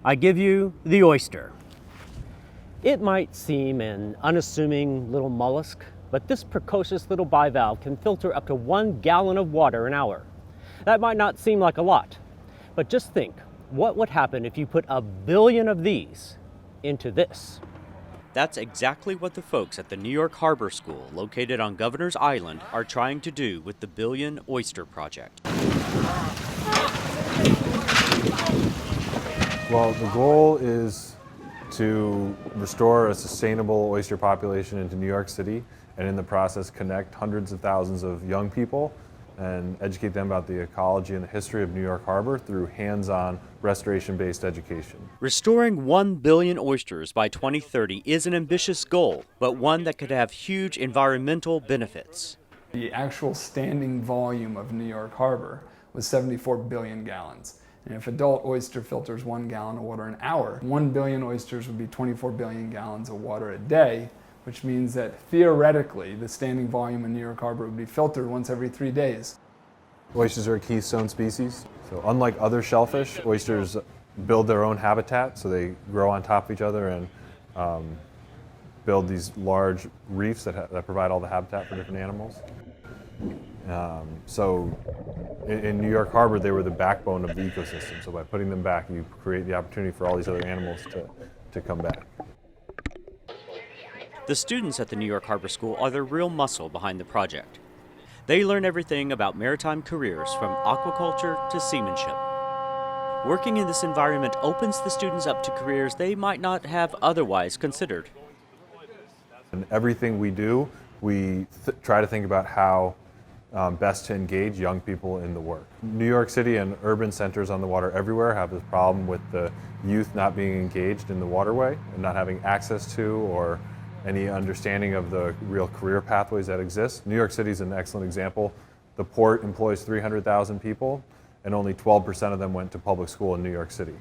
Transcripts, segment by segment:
I give you the oyster. It might seem an unassuming little mollusk, but this precocious little bivalve can filter up to 1 gallon of water an hour. That might not seem like a lot, but just think, what would happen if you put 1 billion of these into this? That's exactly what the folks at the New York Harbor School, located on Governor's Island, are trying to do with the Billion Oyster Project. Well, the goal is to restore a sustainable oyster population into New York City, and in the process connect hundreds of thousands of young people and educate them about the ecology and the history of New York Harbor through hands-on restoration-based education. Restoring 1 billion oysters by 2030 is an ambitious goal, but one that could have huge environmental benefits. The actual standing volume of New York Harbor was 74 billion gallons. And if adult oyster filters 1 gallon of water an hour, 1 billion oysters would be 24 billion gallons of water a day, which means that theoretically the standing volume in New York Harbor would be filtered once every 3 days. Oysters are a keystone species. So unlike other shellfish, oysters build their own habitat, so they grow on top of each other and build these large reefs that provide all the habitat for different animals. So in New York Harbor, they were the backbone of the ecosystem. So by putting them back, you create the opportunity for all these other animals to come back. The students at the New York Harbor School are the real muscle behind the project. They learn everything about maritime careers, from aquaculture to seamanship. Working in this environment opens the students up to careers they might not have otherwise considered. In everything we do, we try to think about how best to engage young people in the work. New York City and urban centers on the water everywhere have this problem with the youth not being engaged in the waterway and not having access to or any understanding of the real career pathways that exist. New York City is an excellent example. The port employs 300,000 people and only 12% of them went to public school in New York City.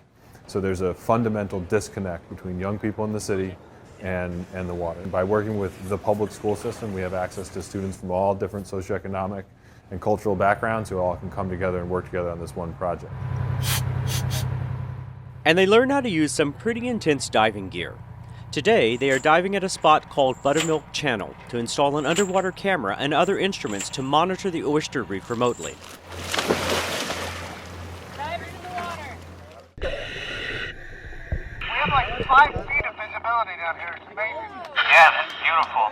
So there's a fundamental disconnect between young people in the city and the water. By working with the public school system, we have access to students from all different socioeconomic and cultural backgrounds who all can come together and work together on this one project. And they learn how to use some pretty intense diving gear. Today, they are diving at a spot called Buttermilk Channel to install an underwater camera and other instruments to monitor the oyster reef remotely. Divers in the water. We have like 5 feet of visibility down here. It's amazing. Yeah, that's beautiful.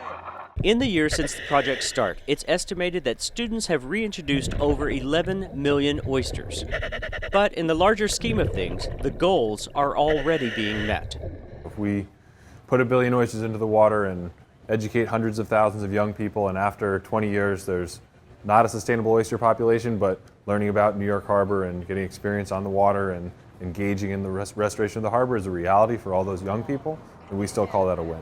In the years since the project's start, it's estimated that students have reintroduced over 11 million oysters. But in the larger scheme of things, the goals are already being met. If we put 1 billion oysters into the water and educate hundreds of thousands of young people, and after 20 years there's not a sustainable oyster population, but learning about New York Harbor and getting experience on the water and engaging in the restoration of the harbor is a reality for all those young people, and we still call that a win.